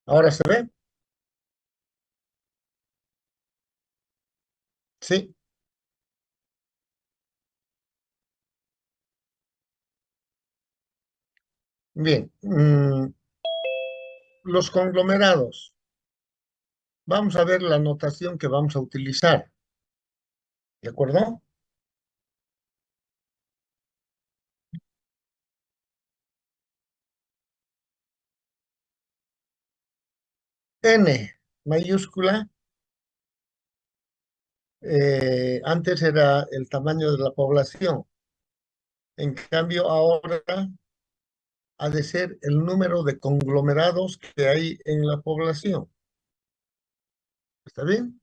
¿Ahora se ve? Sí. Bien. Los conglomerados. Vamos a ver la notación que vamos a utilizar. ¿De acuerdo? N mayúscula. Antes era el tamaño de la población. En cambio, ahora ha de ser el número de conglomerados que hay en la población. ¿Está bien?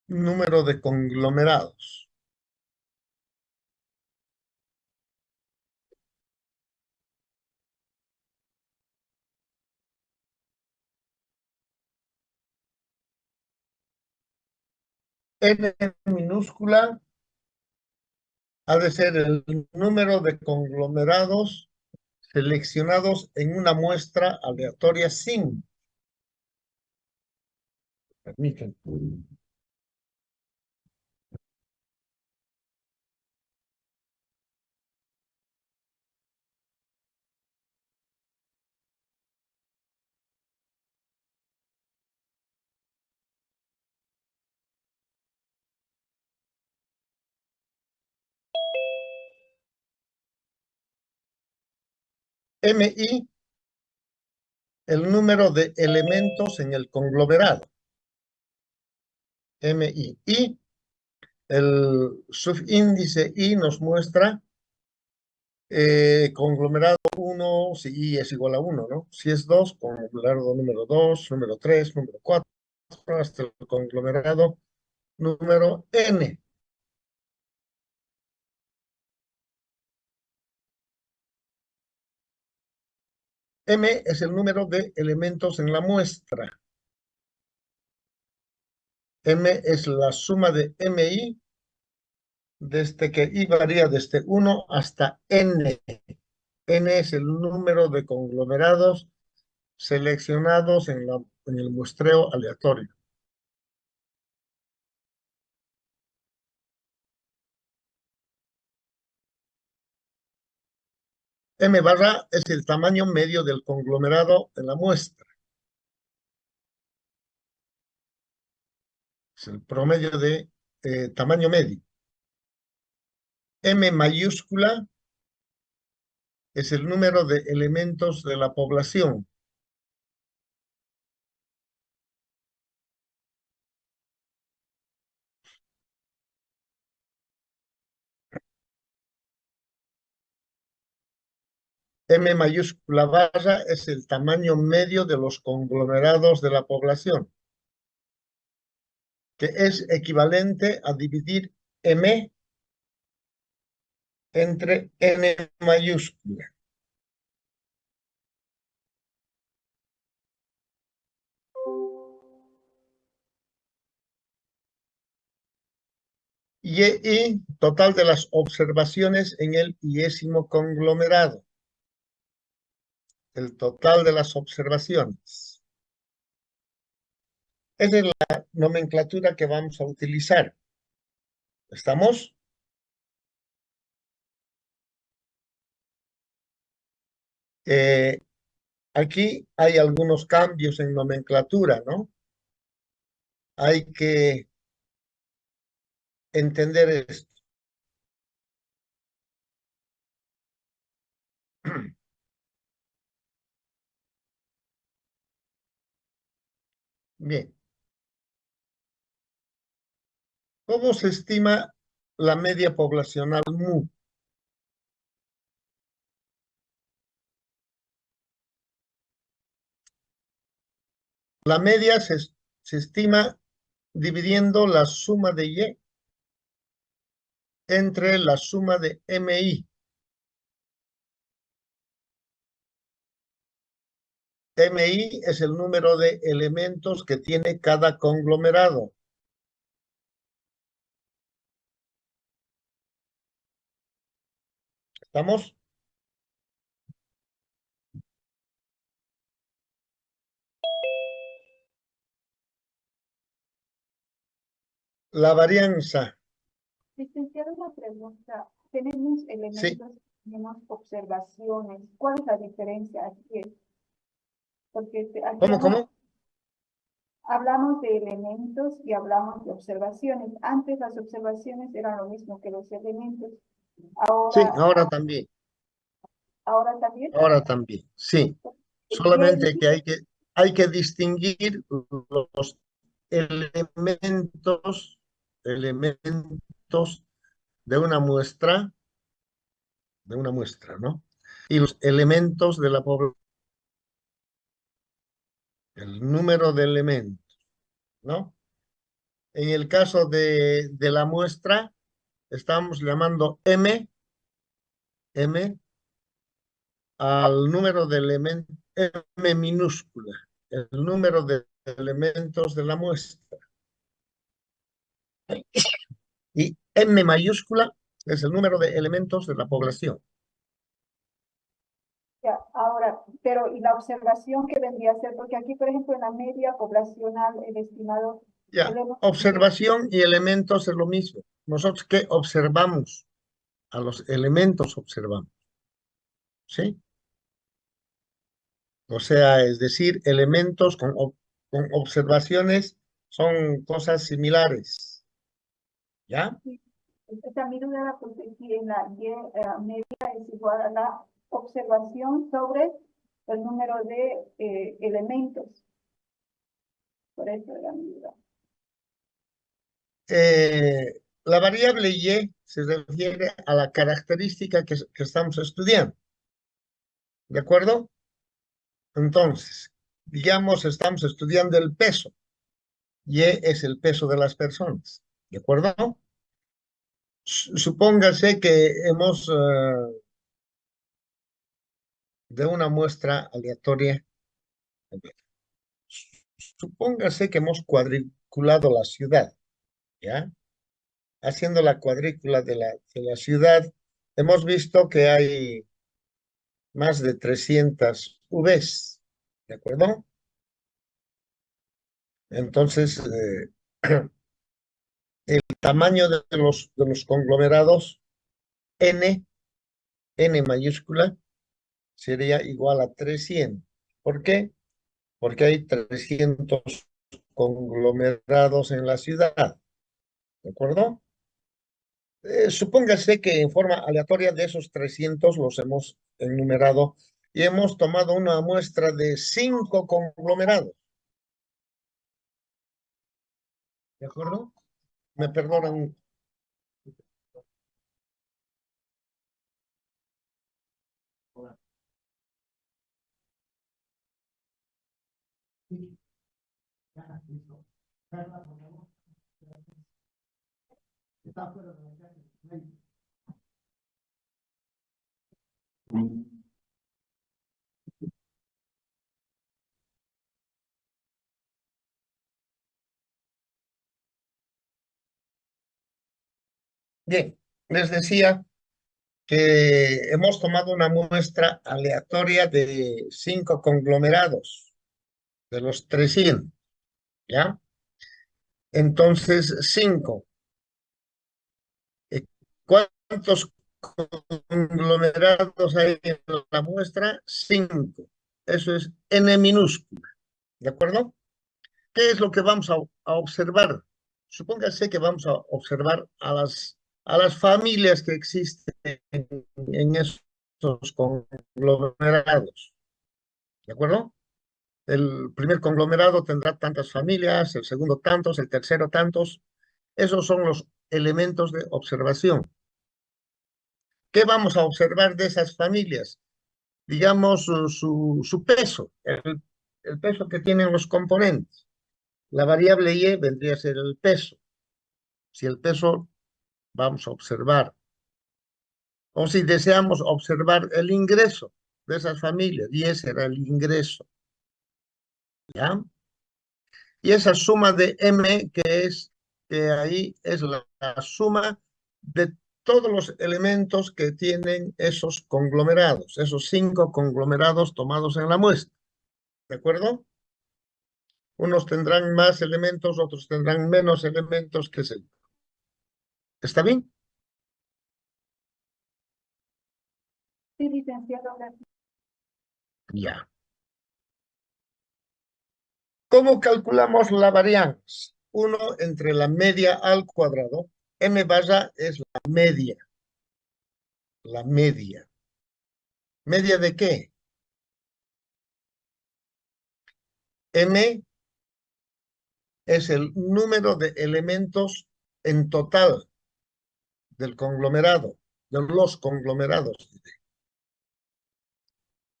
Número de conglomerados. N minúscula ha de ser el número de conglomerados seleccionados en una muestra aleatoria sin. Permiten. MI, el número de elementos en el conglomerado. MI. Y el subíndice I nos muestra conglomerado uno si I es igual a uno, ¿no? Si es 2, conglomerado número 2, número 3, número 4, hasta el conglomerado número N. M es el número de elementos en la muestra. M es la suma de MI desde que I varía desde 1 hasta N. N es el número de conglomerados seleccionados en el muestreo aleatorio. M barra es el tamaño medio del conglomerado en la muestra. Es el promedio de tamaño medio. M mayúscula es el número de elementos de la población. M mayúscula barra es el tamaño medio de los conglomerados de la población, que es equivalente a dividir M entre N mayúscula. Y total de las observaciones en el iésimo conglomerado. El total de las observaciones. Esa es la nomenclatura que vamos a utilizar. ¿Estamos? Eh, Aquí hay algunos cambios en nomenclatura, ¿no? Hay que entender esto. Bien. ¿Cómo se estima la media poblacional MU? La media se estima dividiendo la suma de Y entre la suma de MI. MI es el número de elementos que tiene cada conglomerado. ¿Estamos? La varianza, Licenciado, una pregunta. Tenemos sí. elementos, tenemos observaciones. ¿Cuál es la diferencia aquí? Porque aquí ¿Cómo? hablamos de elementos y hablamos de observaciones. Antes las observaciones eran lo mismo que los elementos. Sí, Ahora, ahora también. ahora también, sí. Solamente que hay que distinguir los elementos de una muestra, ¿no? Y los elementos de la población, el número de elementos, ¿no? En el caso de la muestra, estamos llamando M al número de elementos, M minúscula, el número de elementos de la muestra. Y M mayúscula es el número de elementos de la población. Ya, ahora, pero ¿y la observación que vendría a ser? Porque aquí, por ejemplo, en la media poblacional, el estimado, Ya, tenemos observación y elementos es lo mismo. Nosotros qué observamos, a los elementos observamos, ¿sí? O sea, es decir, elementos con observaciones son cosas similares, ¿ya? esta mi duda era porque aquí en la Y media es igual a la observación sobre el número de elementos. Por eso era mi duda. La variable Y se refiere a la característica que estamos estudiando, ¿de acuerdo? Entonces, digamos, estamos estudiando el peso. Y es el peso de las personas, ¿de acuerdo? Supóngase que hemos, de una muestra aleatoria, supóngase que hemos cuadriculado la ciudad, ¿ya? Haciendo la cuadrícula de la ciudad, hemos visto que hay más de 300 Vs, ¿de acuerdo? Entonces, el tamaño de los conglomerados N, N mayúscula, sería igual a 300. ¿Por qué? Porque hay 300 conglomerados en la ciudad, ¿de acuerdo? Supóngase que en forma aleatoria de esos 300 los hemos enumerado y hemos tomado una muestra de 5 conglomerados, ¿de acuerdo? Me perdonan. Bien, les decía que hemos tomado una muestra aleatoria de 5 conglomerados, de los 300, ¿ya? Entonces, 5. ¿Cuántos conglomerados hay en la muestra? 5. Eso es N minúscula, ¿de acuerdo? ¿Qué es lo que vamos a observar? Supóngase que vamos a observar a las familias que existen en esos conglomerados, ¿de acuerdo? El primer conglomerado tendrá tantas familias, el segundo tantos, el tercero tantos. Esos son los elementos de observación. ¿Qué vamos a observar de esas familias? Digamos, su peso, el peso que tienen los componentes. La variable Y vendría a ser el peso. Si el peso vamos a observar, o si deseamos observar el ingreso de esas familias, y ese era el ingreso, ¿ya? Y esa suma de M, que ahí es la suma de todos los elementos que tienen esos conglomerados, esos 5 conglomerados tomados en la muestra, ¿de acuerdo? Unos tendrán más elementos, otros tendrán menos elementos, qué sé yo. ¿Está bien? Sí, licenciado. Ya. ¿Cómo calculamos la varianza? 1 entre la media al cuadrado. M barra es la media. La media. ¿Media de qué? M es el número de elementos en total del conglomerado, de los conglomerados.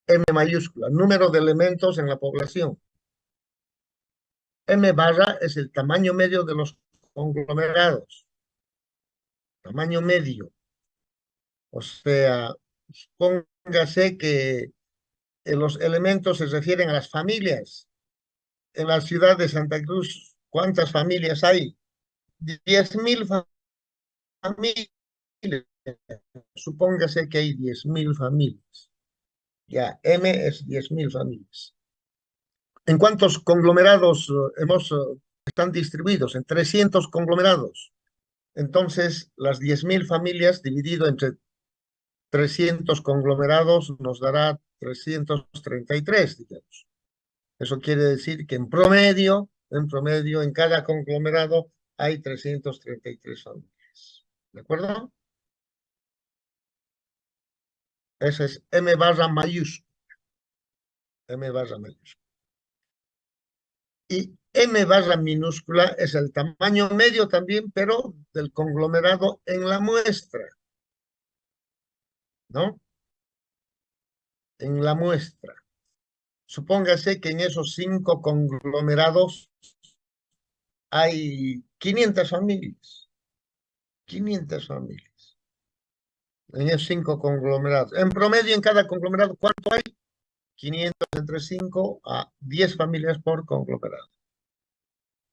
M mayúscula, número de elementos en la población. M barra es el tamaño medio de los conglomerados. Tamaño medio. O sea, póngase que los elementos se refieren a las familias. En la ciudad de Santa Cruz, ¿cuántas familias hay? 10.000 familias. Supóngase que hay 10.000 familias. Ya, M es 10.000 familias. ¿En cuántos conglomerados están distribuidos? En 300 conglomerados. Entonces, las 10.000 familias dividido entre 300 conglomerados nos dará 333, digamos. Eso quiere decir que en cada conglomerado hay 333 familias. ¿De acuerdo? Ese es M barra mayúscula. M barra mayúscula. Y M barra minúscula es el tamaño medio también, pero del conglomerado en la muestra, ¿no? En la muestra. Supóngase que en esos 5 conglomerados hay 500 familias. 500 familias. En esos 5 conglomerados. En promedio, en cada conglomerado, ¿cuánto hay? 500 entre 5 a 10 familias por conglomerado.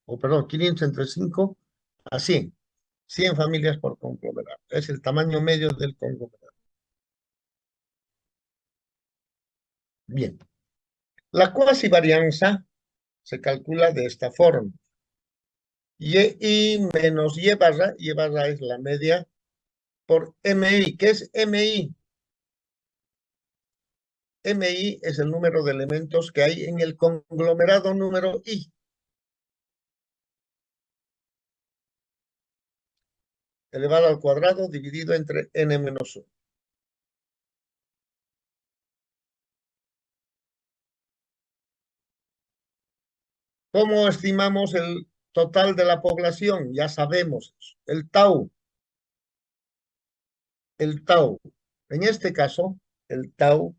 O perdón, 500 entre 5 a 100. 100 familias por conglomerado. Es el tamaño medio del conglomerado. Bien. La cuasivarianza se calcula de esta forma. Y menos y barra es la media por MI. ¿Qué es MI? MI es el número de elementos que hay en el conglomerado número I, elevado al cuadrado dividido entre n menos 1. ¿Cómo estimamos el total de la población? Ya sabemos, el tau. El tau. En este caso, el tau,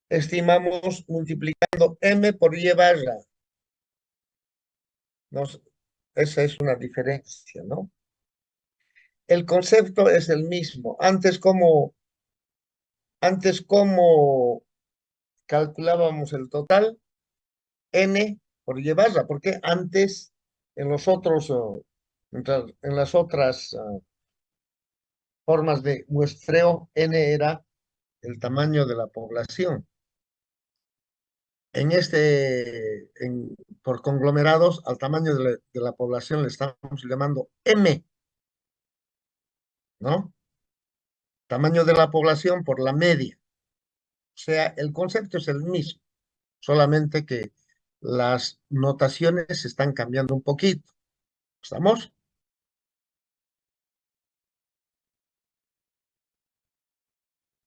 estimamos multiplicando m por y barra. Nos, esa es una diferencia, ¿no? El concepto es el mismo. Antes como calculábamos el total, n por y barra, porque antes en los otros, en las otras formas de muestreo, n era el tamaño de la población. En por conglomerados, al tamaño de la población le estamos llamando M, ¿no? Tamaño de la población por la media. O sea, el concepto es el mismo, solamente que las notaciones se están cambiando un poquito. ¿Estamos?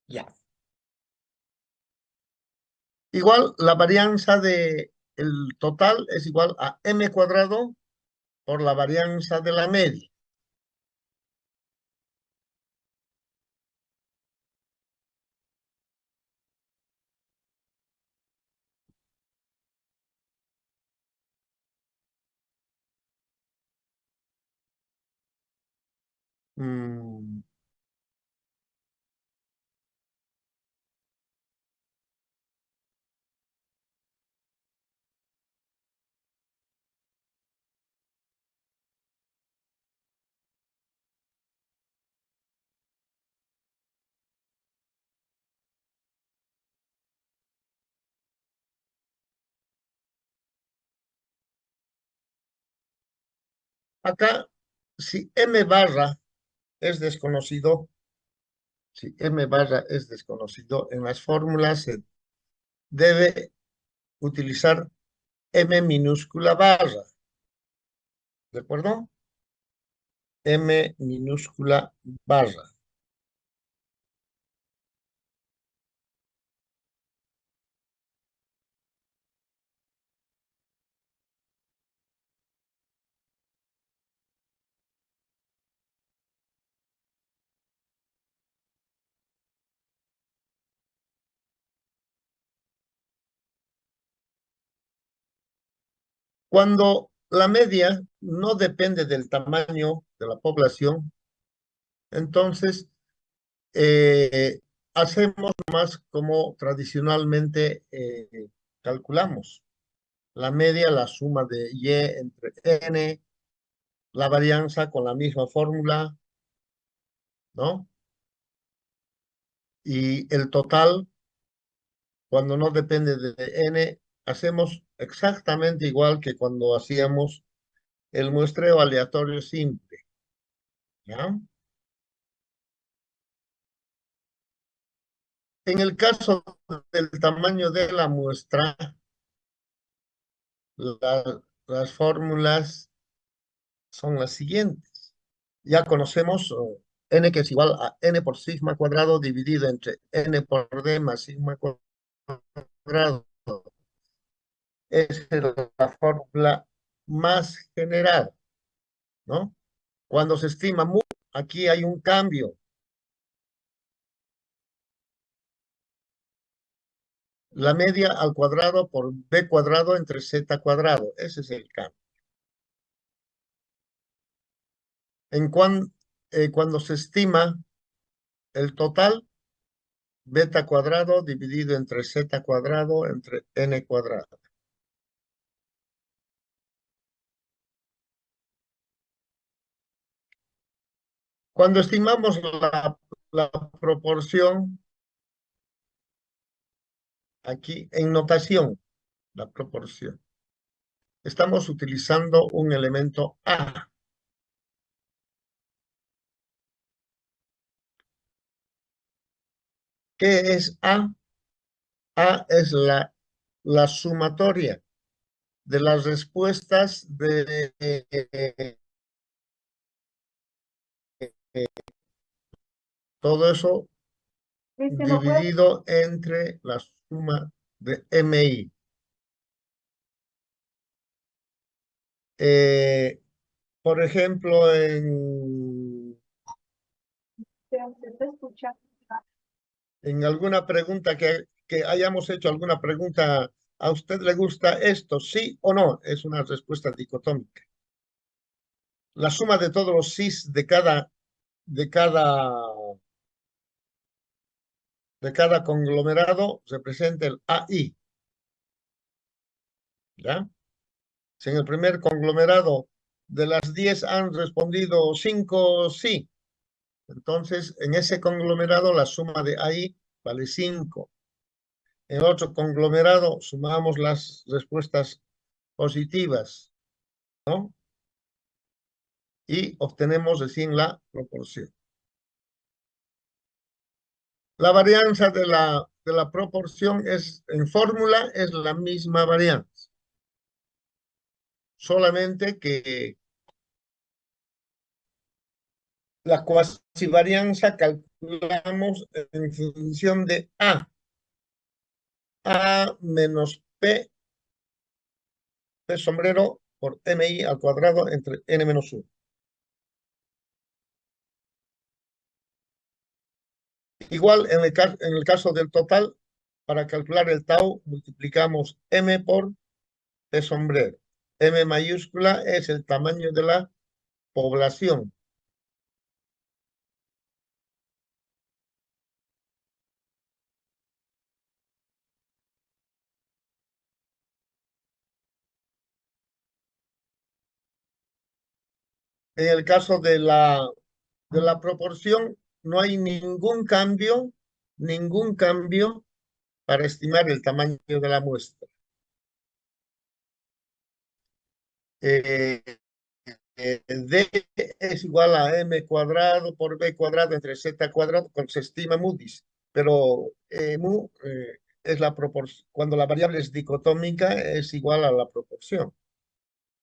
Ya. Igual, la varianza de el total es igual a m cuadrado por la varianza de la media. Mm, acá, si M barra es desconocido, si M barra es desconocido, en las fórmulas se debe utilizar M minúscula barra, ¿de acuerdo? M minúscula barra. Cuando la media no depende del tamaño de la población, entonces hacemos más como tradicionalmente calculamos. La media, la suma de y entre n, la varianza con la misma fórmula, ¿no? Y el total, cuando no depende de n, hacemos exactamente igual que cuando hacíamos el muestreo aleatorio simple, ¿ya? En el caso del tamaño de la muestra, las fórmulas son las siguientes. Ya conocemos n que es igual a n por sigma cuadrado dividido entre n por d más sigma cuadrado. Esa es la fórmula más general, ¿no? Cuando se estima mu, aquí hay un cambio. La media al cuadrado por b cuadrado entre z cuadrado. Ese es el cambio. En cuando se estima el total, beta cuadrado dividido entre z cuadrado entre n cuadrado. Cuando estimamos la proporción, aquí en notación, la proporción, estamos utilizando un elemento A. ¿Qué es A? A es la sumatoria de las respuestas de todo eso ¿No puede? dividido entre la suma de MI. Por ejemplo, Se está escuchando. en alguna pregunta que hayamos hecho, alguna pregunta, ¿a usted le gusta esto? ¿Sí o no? Es una respuesta dicotómica. La suma de todos los sís de cada, de cada conglomerado representa el AI, ¿ya? Si en el primer conglomerado de las 10 han respondido 5 sí, entonces en ese conglomerado la suma de AI vale 5. En otro conglomerado sumamos las respuestas positivas, ¿no? Y obtenemos recién la proporción. La varianza de la proporción es, en fórmula es la misma varianza, solamente que la cuasivarianza calculamos en función de A menos P sombrero por MI al cuadrado entre N menos 1. Igual en el caso del total, para calcular el tau, multiplicamos M por P sombrero. M mayúscula es el tamaño de la población. En el caso de la proporción, no hay ningún cambio para estimar el tamaño de la muestra. Eh, D es igual a m cuadrado por b cuadrado entre z cuadrado, se estima Moody's, pero es la proporción, cuando la variable es dicotómica es igual a la proporción.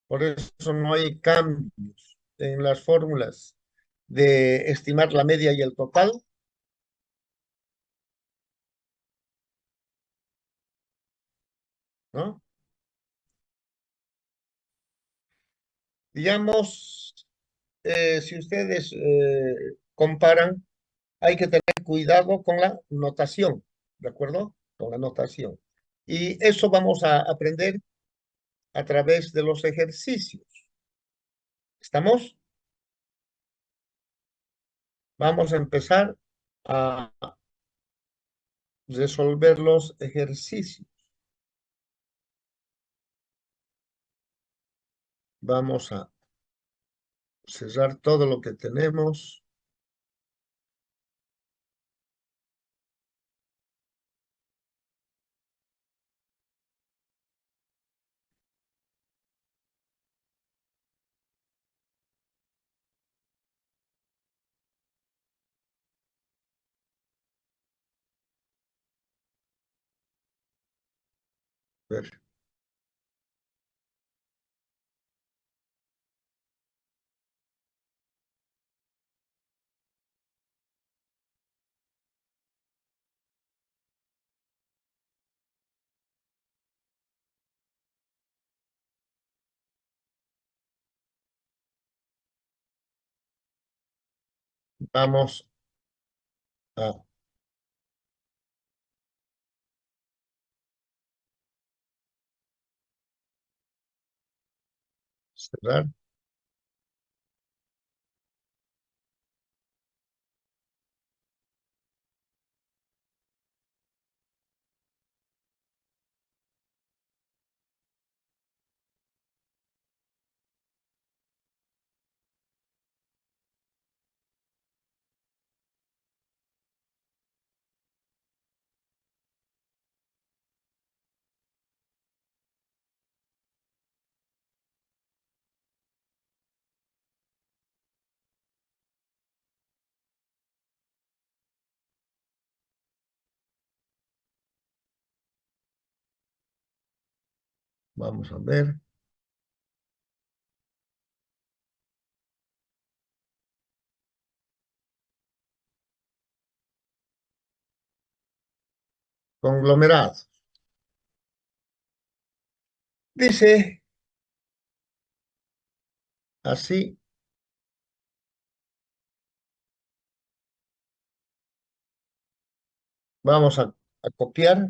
Por eso no hay cambios en las fórmulas de estimar la media y el total, ¿no? Digamos, si ustedes comparan, hay que tener cuidado con la notación, ¿de acuerdo? Con la notación. Y eso vamos a aprender a través de los ejercicios. ¿Estamos? Vamos a empezar a resolver los ejercicios. Vamos a cerrar todo lo que tenemos. A ver, vamos a cerrar. Vamos a ver. Conglomerado. Dice así. Vamos a copiar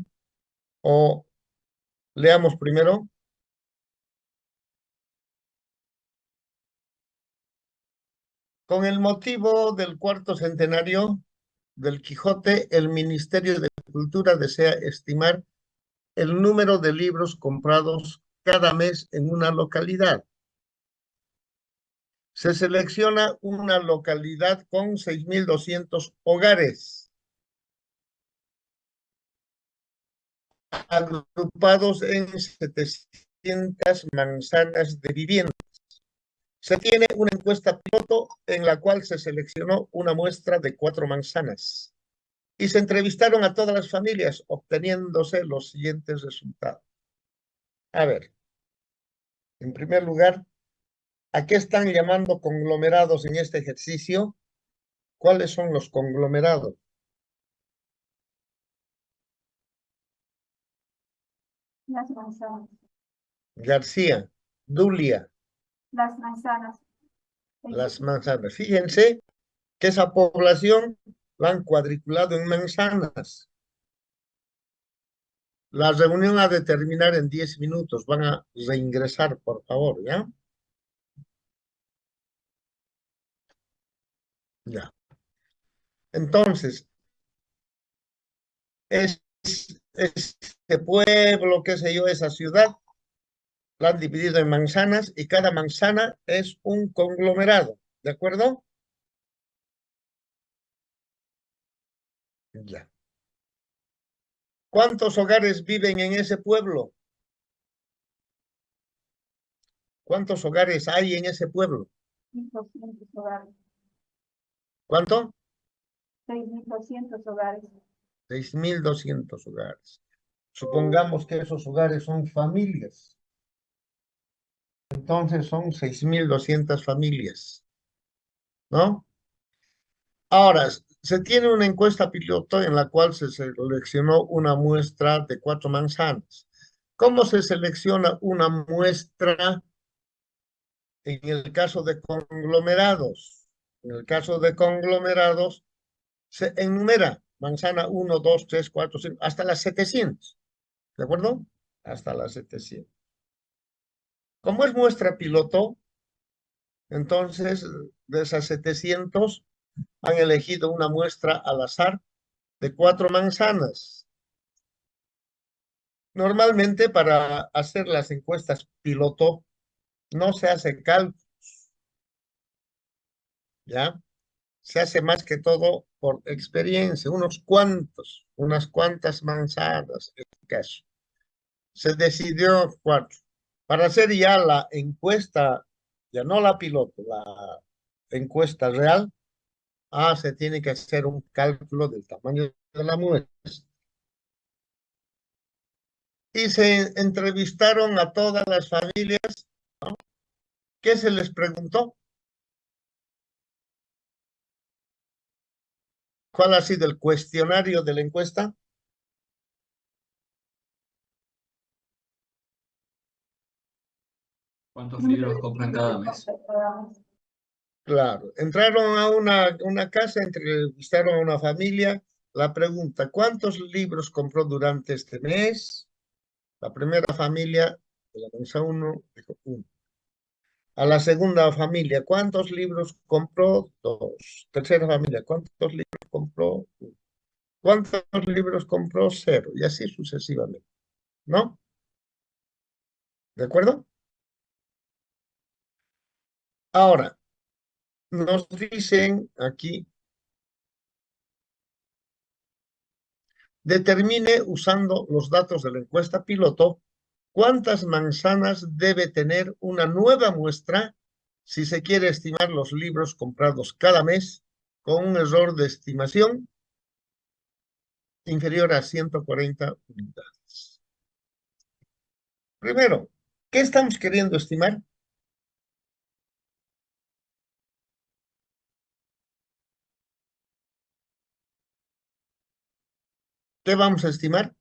o leamos primero. Con el motivo del cuarto centenario del Quijote, el Ministerio de Cultura desea estimar el número de libros comprados cada mes en una localidad. Se selecciona una localidad con 6.200 hogares, agrupados en 700 manzanas de vivienda. Se tiene una encuesta piloto en la cual se seleccionó una muestra de 4 manzanas y se entrevistaron a todas las familias, obteniéndose los siguientes resultados. A ver, en primer lugar, ¿a qué están llamando conglomerados en este ejercicio? ¿Cuáles son los conglomerados? Las manzanas. García, Dulia, Las manzanas. las manzanas. Fíjense que esa población la han cuadriculado en manzanas. La reunión ha de terminar en 10 minutos. Van a reingresar, por favor, ¿ya? Ya. Entonces, es, este pueblo, qué sé yo, esa ciudad, la han dividido en manzanas y cada manzana es un conglomerado, ¿de acuerdo? Ya. ¿Cuántos hogares viven en ese pueblo? ¿Cuántos hogares hay en ese pueblo? 1.200 hogares. ¿Cuánto? 6.200 hogares. 6.200 hogares. Supongamos que esos hogares son familias. Entonces son 6.200 familias, ¿no? Ahora, se tiene una encuesta piloto en la cual se seleccionó una muestra de 4 manzanas. ¿Cómo se selecciona una muestra en el caso de conglomerados? En el caso de conglomerados, se enumera manzana 1, 2, 3, 4, 5, hasta las 700, ¿de acuerdo? Hasta las 700. Como es muestra piloto, entonces de esas 700 han elegido una muestra al azar de 4 manzanas. Normalmente para hacer las encuestas piloto no se hace cálculo, ¿ya? Se hace más que todo por experiencia, unas cuantas manzanas en este caso. Se decidió 4. Para hacer ya la encuesta, ya no la piloto, la encuesta real, se tiene que hacer un cálculo del tamaño de la muestra. Y se entrevistaron a todas las familias. ¿Qué se les preguntó? ¿Cuál ha sido el cuestionario de la encuesta? ¿Cuántos libros compran cada mes? Claro, entraron a una casa, entrevistaron a una familia. La pregunta, ¿cuántos libros compró durante este mes? La primera familia de la mesa 1 dijo 1. A la segunda familia, ¿cuántos libros compró? 2. Tercera familia, ¿cuántos libros compró? 1. ¿Cuántos libros compró? 0. Y así sucesivamente, ¿no? ¿De acuerdo? Ahora, nos dicen aquí, determine usando los datos de la encuesta piloto cuántas manzanas debe tener una nueva muestra si se quiere estimar los libros comprados cada mes con un error de estimación inferior a 140 unidades. Primero, ¿qué estamos queriendo estimar? ¿Qué vamos a estimar?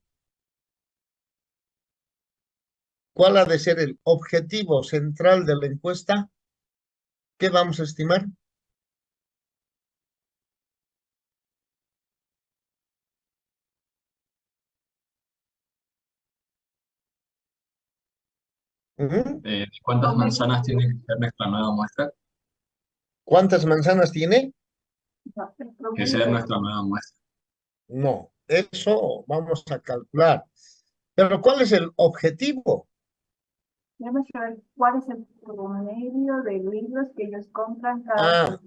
¿Cuál ha de ser el objetivo central de la encuesta? ¿Qué vamos a estimar? Ujú. ¿Cuántas manzanas tiene que ser nuestra nueva muestra? ¿Cuántas manzanas tiene? Que sea nuestra nueva muestra. No, eso vamos a calcular. Pero ¿cuál es el objetivo? Debemos saber cuál es el promedio de libros que ellos compran cada Ah,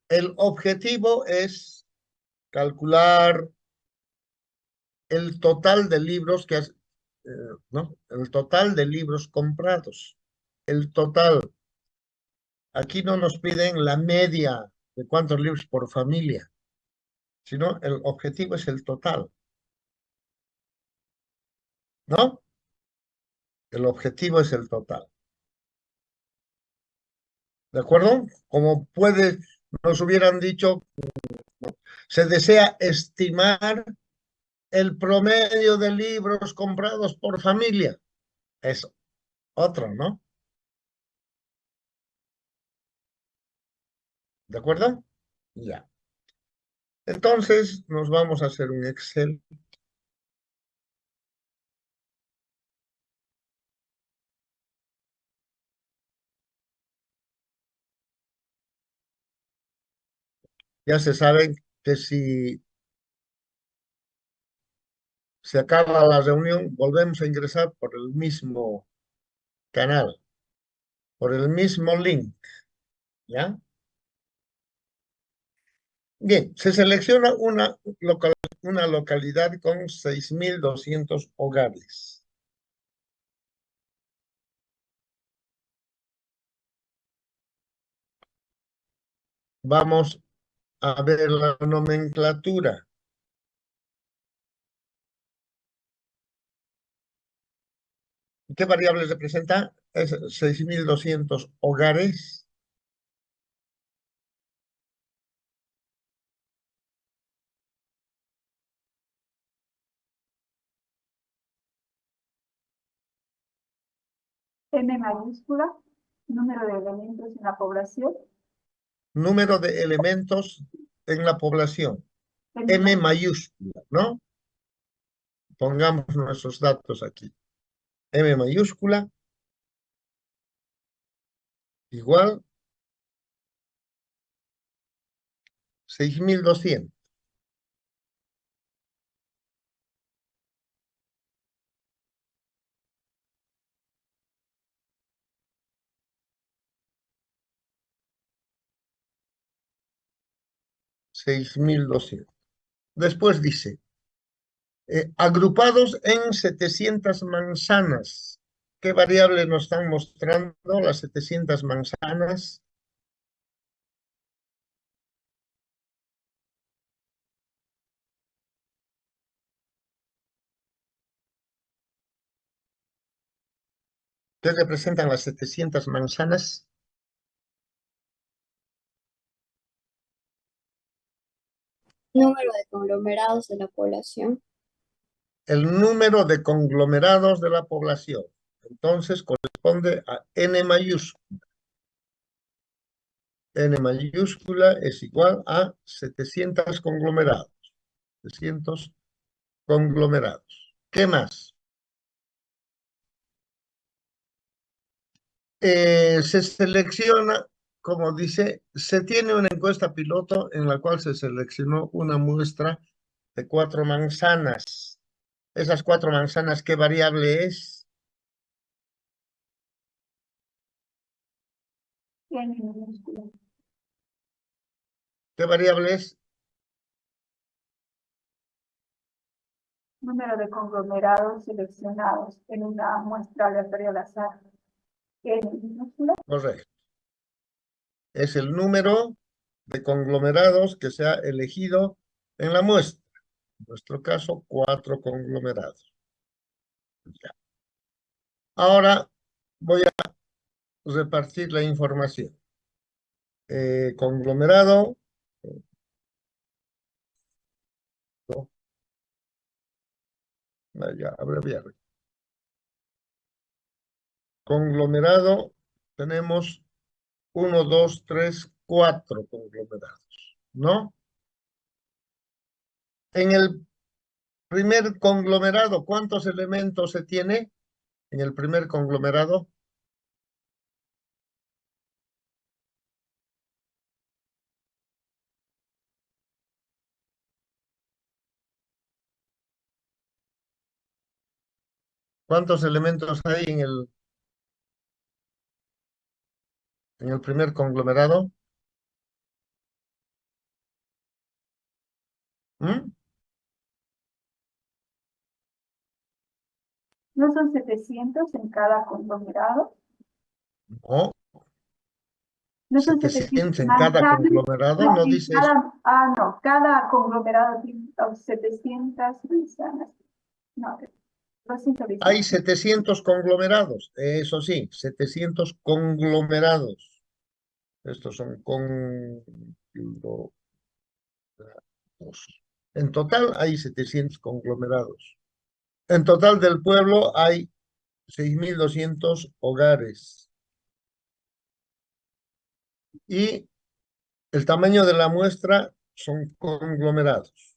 el objetivo es calcular el total de libros ¿no? El total de libros comprados. El total. Aquí no nos piden la media de cuántos libros por familia, sino el objetivo es el total, ¿no? El objetivo es el total. ¿De acuerdo? Como nos hubieran dicho, se desea estimar el promedio de libros comprados por familia. Es otro, ¿no? ¿De acuerdo? Ya. Entonces nos vamos a hacer un Excel. Ya se saben que si se acaba la reunión, volvemos a ingresar por el mismo canal, por el mismo link, ¿ya? Bien, se selecciona una localidad con 6.200 hogares. Vamos a ver la nomenclatura. ¿Qué variables representa? Es 6.200 hogares. M mayúscula, número de elementos en la población. Número de elementos en la población. M mayúscula, ¿no? Pongamos nuestros datos aquí. M mayúscula igual 6.200. Después dice, agrupados en 700 manzanas. ¿Qué variable nos están mostrando las 700 manzanas? ¿Qué representan las 700 manzanas? Número de conglomerados de la población. El número de conglomerados de la población. Entonces corresponde a N mayúscula. N mayúscula es igual a 700 conglomerados. 700 conglomerados. ¿Qué más? Se selecciona, como dice, se tiene una encuesta piloto en la cual se seleccionó una muestra de 4 manzanas. Esas 4 manzanas, ¿qué variable es? N minúscula. ¿Qué variable es? Número de conglomerados seleccionados en una muestra aleatoria al azar. N minúscula. Correcto. Es el número de conglomerados que se ha elegido en la muestra. En nuestro caso, 4 conglomerados. Ya. Ahora voy a repartir la información. Conglomerado. Ya, abreviar. Conglomerado, tenemos 1, 2, 3, 4 conglomerados, ¿no? En el primer conglomerado, ¿cuántos elementos se tiene? En el primer conglomerado, ¿cuántos elementos hay en el primer conglomerado? ¿Mm? ¿No son 700 en cada conglomerado? No, ¿No son 700 700 en cada manzanas? conglomerado, No, no en dice eso. no, cada conglomerado tiene 700 manzanas. No, lo siento, Hay Vicente. 700 conglomerados, eso sí, 700 conglomerados. Estos son conglomerados. En total hay 700 conglomerados. En total del pueblo hay 6.200 hogares. Y el tamaño de la muestra son conglomerados.